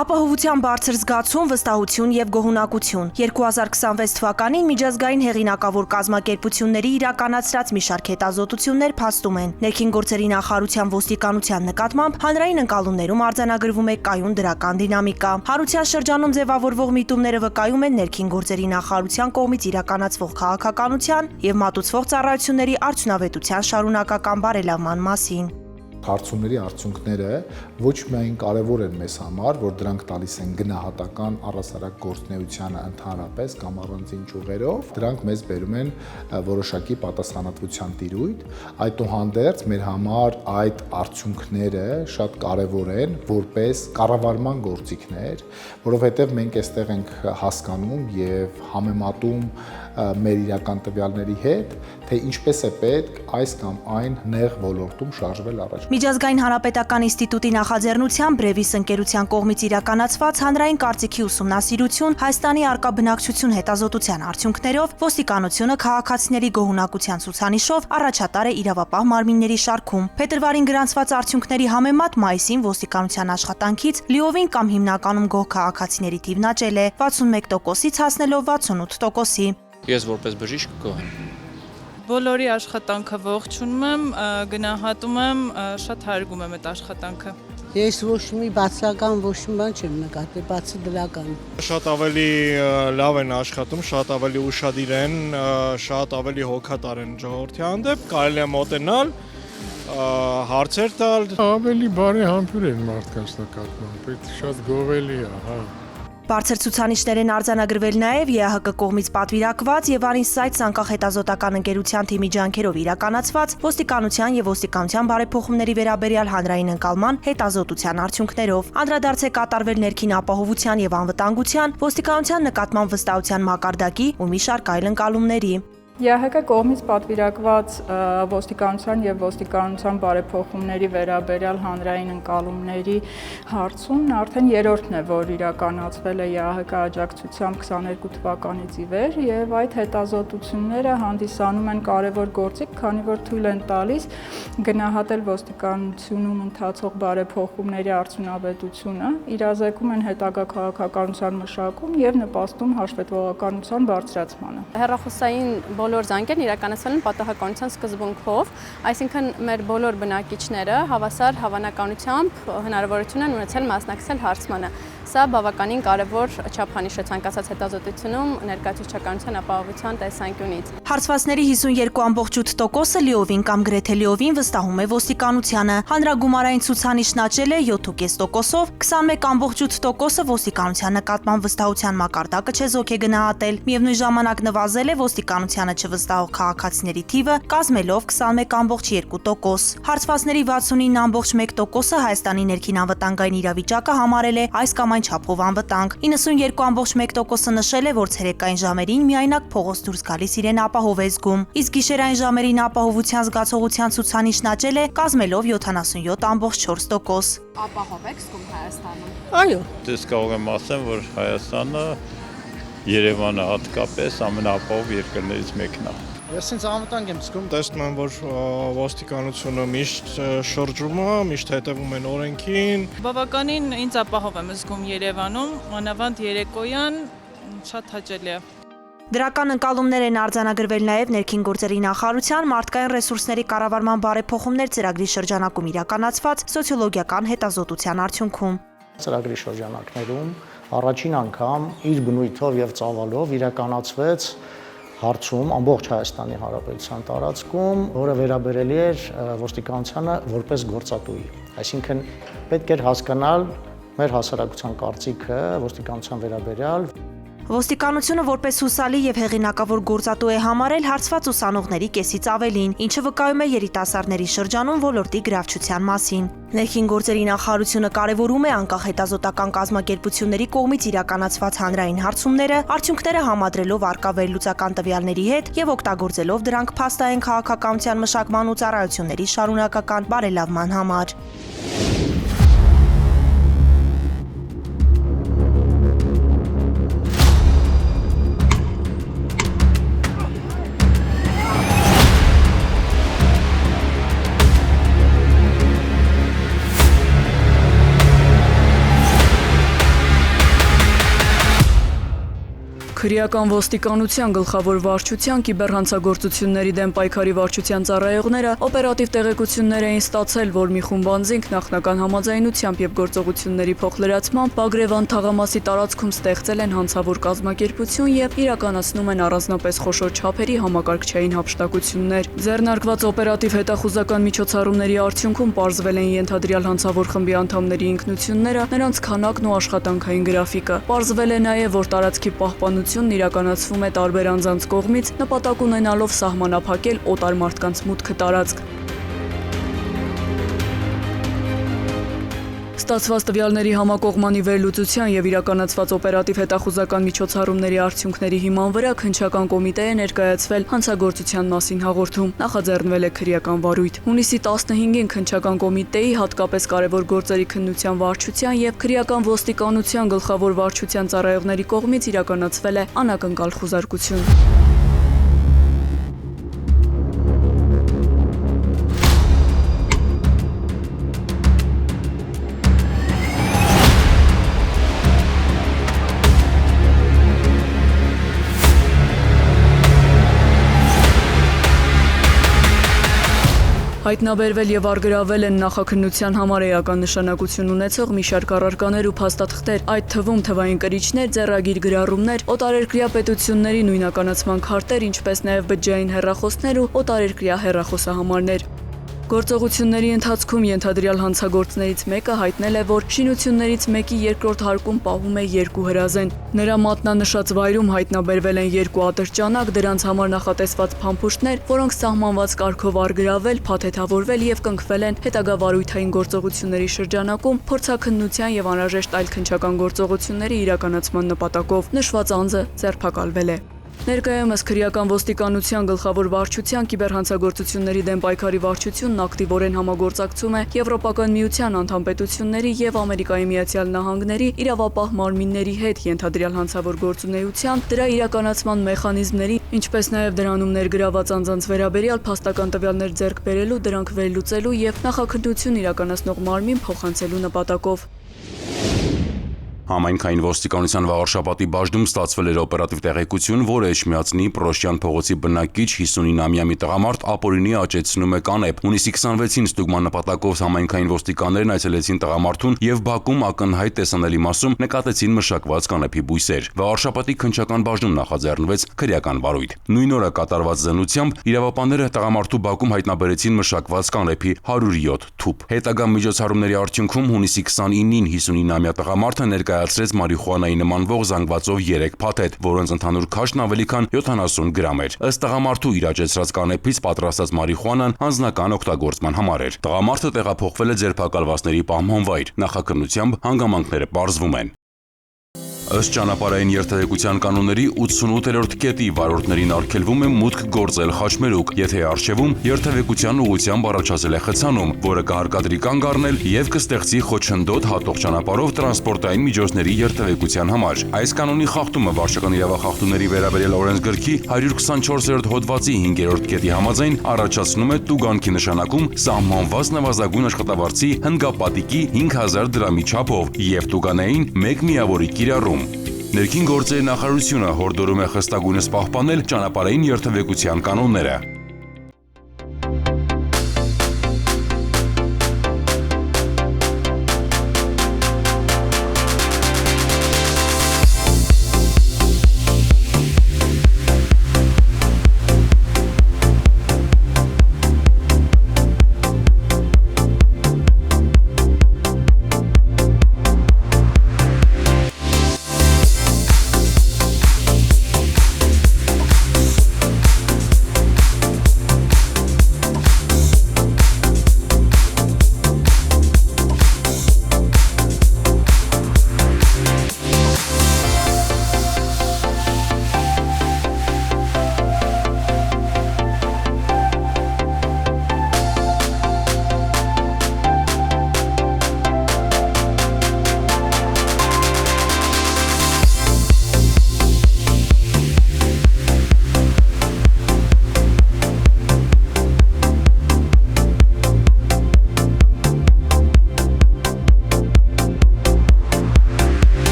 Ապահովության բարձր զգացում, վստահություն եւ գոհունակություն։ 2026 թվականին միջազգային հեղինակավոր կազմակերպությունների իրականացրած մի շարք հետազոտություններ փաստում են։ Ներքին գործերի նախարարության ոստիկանության նկատմամբ հանրային ընկալումներում արձանագրվում է կայուն դրական դինամիկա։ Հարության շրջանում ձևավորվող միտումները վկայում են ներքին գործերի նախարարության կողմից իրականացվող քաղաքականության եւ մատուցվող ծառայությունների արդյունավետության շարունակական բարելավման մասին։ Հարցումների արդյունքները ոչ միայն կարևոր են մեզ համար, որ դրանք տալիս են գնահատական առհասարակ գործունեությանը ընդհանրապես կամ առանձին ճյուղերով, դրանք մեզ բերում են որոշակի պատասխանատվության տիրույթ, այդուհանդերձ մեր համար այդ արդյունքները շատ կարևոր են որպես կառավարման գործիքներ, որովհետև մենք այստեղ ենք հասկանում եւ համեմատում մեր իրական տվյալների հետ, թե ինչպես է պետք այս կամ այն նեղ ոլորտում շարժվել առաջ։ Միջազգային հանրապետական ինստիտուտի նախաձեռնությամբ Բրևիս ընկերության կողմից իրականացված հանրային կարծիքի ուսումնասիրություն Հայաստանի առկա բնակչություն հետազոտության արդյունքներով ոստիկանությունը քաղաքացիների գոհունակության ցուցանիշով առաջատար է իրավապահ մարմինների շարքում։ Փետրվարին գրանցված արդյունքների համեմատ մայիսին ոստիկանության աշխատանքից լիովին կամ հիմնականում գոհ քաղաքացիների թիվն աճել է 61%-ից հասնելով 68%-ի։ Ես որպես բժիշկ գոհ եմ։ Բոլորի աշխատանքը ողջունում եմ, գնահատում եմ, շատ հարգում եմ այդ աշխատանքը։ Ես ոչ մի բացական ոչ մի բան չեմ նկատել, բացի դրական։ Շատ ավելի լավ են աշխատում, շատ ավելի ուշադիր են, շատ ավելի հոգատար են ժողովրդի հանդեպ, կարելի է մոտենալ, հարցեր տալ։ Ավելի բարեհամբույր են մարդկանց նկատմամբ, այդ շատ գովելի է, հա։ Բարձր ցուցանիշներ են արձանագրվել նաև ԵԱՀԿ կողմից պատվիրակված եւ Արինսայթ անկախ հետազոտական ընկերության թիմի ջանքերով իրականացված ոստիկանության եւ ոստիկանության բարեփոխումների վերաբերյալ հանրային ընկալման հետազոտության արդյունքներով։ Անդրադարձ է կատարվել ներքին ապահովության եւ անվտանգության, ոստիկանության նկատմամբ վստահության մակարդակի ու մի շարք այլ ընկալումների։ ԵԱՀԿ կողմից պատվիրակված ոստիկանության եւ ոստիկանության բարեփոխումների վերաբերյալ հանրային ընկալումների հարցումն արդեն երրորդն է, որ իրականացվել է ԵԱՀԿ աջակցությամբ 22 թվականից ի վեր եւ այդ հետազոտությունները հանդիսանում են կարևոր գործիք, քանի որ թույլ են տալիս գնահատել ոստիկանությունում ընթացող բարեփոխումների արդյունավետությունը, իրազեկում են հետագա քաղաքականության մշակում եւ նպաստում հաշվետվողականության բարձրացմանը։ Հեռախոսային բոլոր զանգերն իրականացվել են պատահականության սկզբունքով, այսինքն մեր բոլոր բնակիչները հավասար հավանականությամբ հնարավորություն են ունեցել մասնակցել հարցմանը։ Սա բավականին կարևոր չափանիշ է ցանկացած հետազոտությունում ներկայացուցչականության ապահովության տեսանկյունից։ Հարցվածների 52.8%-ը լիովին կամ գրեթե լիովին վստահում է ոստիկանությանը։ Հանրագումարային ցուցանիշն աճել է 7.5%-ով, 21.8%-ը ոստիկանության նկատմամբ վստահության մակարդակը չեզոք է գնահատել։ Միևնույն ժամանակ նվազել է ոստիկանությանը չվստահող քաղաքացիների թիվը, կազմելով 21.2%։ Հարցվածների 69.1%-ը Հայաստանի ներքին անվտանգային իրավիճակը համարել է այս կամ այն չափով անվտանգ։ 92.1%-ը նշել է, որ ցերեկային ժամերին միայնակ փողոց դուրս գալիս իրեն ապահով է զգում, իսկ գիշերային ժամերին ապահովության զգացողության ցուցանիշն աճել է, կազմելով 77.4%։ Ապահով եք զգում Հայաստանում։ Այո։ Ես կարող եմ ասեմ, որ Հայաստանը Երևանը հատկապես ամենաապահով երկրներից մեկն է։ Ես ինձ անվտանգ եմ զգում, տեսնում եմ, որ ոստիկանությունը միշտ շրջում է, միշտ հետևում են օրենքին։ Բավականին ինձ ապահով եմ զգում Երևանում, մանավանդ երեկոյան շատ հաճելի է։ Դրական ընկալումներ են արձանագրվել նաև ներքին գործերի նախարարության մարդկային ռեսուրսների կառավարման բարեփոխումներ ծրագրի շրջանակում իրականացված սոցիոլոգիական հետազոտության արդյունքում։ Ծրագրի շրջանակներում առաջին անգամ իր բնույթով եւ ծավալով իրականացվեց հարցում ամբողջ Հայաստանի Հանրապետության տարածքում, որը վերաբերելի էր ոստիկանությանը որպես գործատուի։ Այսինքն պետք էր հասկանալ մեր հասարակության կարծիքը ոստիկանության վերաբերյալ։ Ոստիկանությունը որպես հուսալի եւ հեղինակավոր գործատու է համարել հարցված ուսանողների կեսից ավելին, ինչը վկայում է երիտասարդների շրջանում ոլորտի գրավչության մասին։ Ներքին գործերի նախարարությունը կարևորում է անկախ հետազոտական կազմակերպությունների կողմից իրականացված հանրային հարցումները, արդյունքները համադրելով առկա վերլուծական տվյալների հետ եւ օգտագործելով դրանք փաստային քաղաքականության մշակման ու ծառայությունների շարունակական բարելավման համար։ Քրեական ոստիկանության գլխավոր վարչության կիբերհանցագործությունների դեմ պայքարի վարչության ծառայողները օպերատիվ տեղեկություններ էին ստացել, որ մի խումբ անձինք նախնական համաձայնությամբ եւ գործողությունների փոխլրացմամբ Բագրևան թաղամասի տարածքում ստեղծել են հանցավոր կազմակերպություն եւ իրականացնում են առանձնապես խոշոր չափերի համակարգչային հափշտակություններ։ Ձեռնարկված օպերատիվ հետախուզական միջոցառումների արդյունքում պարզվել են ենթադրյալ հանցավոր խմբի անդամների ինքնությունները, նրանց քանակն ու աշխատանքային գրաֆիկը։ Պարզվել է նաեւ, որ տարածքի պահպանությունն իրականացվում է տարբեր անձանց կողմից, նպատակ ունենալով սահմանափակել օտար մարդկանց մուտքը տարածք։ Ստացված տվյալների համակողմանի վերլուծության եւ իրականացված օպերատիվ հետախուզական միջոցառումների արդյունքների հիման վրա քննչական կոմիտե է ներկայացվել հանցագործության մասին հաղորդում։ Նախաձեռնվել է քրեական վարույթ։ Հունիսի 15-ին քննչական կոմիտեի հատկապես կարևոր գործերի քննության վարչության եւ քրեական ոստիկանության գլխավոր վարչության ծառայողների կողմից իրականացվել է անակնկալ խուզարկություն։ Հայտնաբերվել եւ արգրավել են նախաքննության համար էական նշանակություն ունեցող մի շարք առարկաներ ու փաստաթղթեր, այդ թվում թվային կրիչներ, ձեռագիր գրառումներ, օտարերկրյա պետությունների նույնականացման քարտեր, ինչպես նաեւ բջջային հեռախոսներ ու օտարերկրյա հեռախոսահամարներ։ Գործողությունների ընթացքում ենթադրյալ հանցագործներից մեկը հայտնել է, որ շինություններից մեկի երկրորդ հարկում պահում է 2 հրազեն։ Նրա մատնանշած վայրում հայտնաբերվել են 2 ատրճանակ, դրանց համար նախատեսված փամփուշտներ, որոնք սահմանված կարգով արգրավել, փաթեթավորվել եւ կնքվել են հետագա վարույթային գործողությունների շրջանակում փորձաքննության եւ անհրաժեշտ այլ քննչական գործողությունների իրականացման նպատակով։ Նշված անձը ձերբակալվել է։ Ներկայումս քրեական ոստիկանության գլխավոր վարչության կիբերհանցագործությունների դեմ պայքարի վարչությունն ակտիվորեն համագործակցում է Եվրոպական միության անդամ պետությունների եւ Ամերիկայի Միացյալ Նահանգների իրավապահ մարմինների հետ ենթադրյալ հանցավոր գործունեության, դրա իրականացման մեխանիզմների, ինչպես նաեւ դրանում ներգրաված անձանց վերաբերյալ փաստական տվյալներ ձեռք բերելու, դրանք վերլուծելու եւ նախաքննություն իրականացնող մարմին փոխանցելու նպատակով։ Համայնքային ոստիկանության վաղարշաբաթի բաժնում ստացվել էր օպերատիվ տեղեկություն, որ Էջմիածնի Պրոշյան փողոցի բնակիչ 59-ամյա մի տղամարդ ապօրինի աճեցնում է կանեփ։ Հունիսի 26-ին ստուգման նպատակով համայնքային ոստիկաններն այցելեցին տղամարդուն եւ Բաքում ակնհայտ տեսանելի մասում նկատեցին մշակված կանեփի բույսեր։ Վաղարշաբաթի քննչական բաժնում նախաձեռնվեց քրեական վարույթ։ Նույն օրը կատարված զննությամբ իրավապանները տղամարդու Բաքում հայտնաբերեցին մշակված կանեփի 107 թուփ։ Հետագա միջոցառումների արդյունքում հունիսի 29-ին 59-ամյա տղամարդը ներկայացրեց մարիխուանայի նմանվող զանգվածով 3 փաթեթ, որոնց ընդհանուր քաշն ավելի քան 70 գրամ էր։ Ըստ տղամարդու իր աճեցրած կանեփից պատրաստած մարիխուանան անձնական օգտագործման համար էր։ Տղամարդը տեղափոխվել է ձերբակալվածների պահման վայր։ Նախաքննությամբ հանգամանքները պարզվում են։ Ըստ ճանապարհային երթևեկության կանոնների 88-րդ կետի վարորդներին արգելվում է մուտք գործել խաչմերուկ, եթե առջևում երթևեկության ուղղությամբ առաջացել է խցանում, որը կհարկադրի կանգ առնել եւ կստեղծի խոչընդոտ հատող ճանապարհով տրանսպորտային միջոցների երթևեկության համար։ Այս կանոնի խախտումը վարչական իրավախախտումների վերաբերյալ օրենսգրքի 124-րդ հոդվածի 5-րդ կետի համաձայն առաջացնում է տուգանքի նշանակում սահմանված նվազագույն աշխատավարձի հնգապատիկի 5000 դրամի չափով եւ տուգանային 1 միավորի կիրառում։ Ներքին գործերի նախարարությունը հորդորում է խստագույնս պահպանել ճանապարհային երթևեկության կանոնները։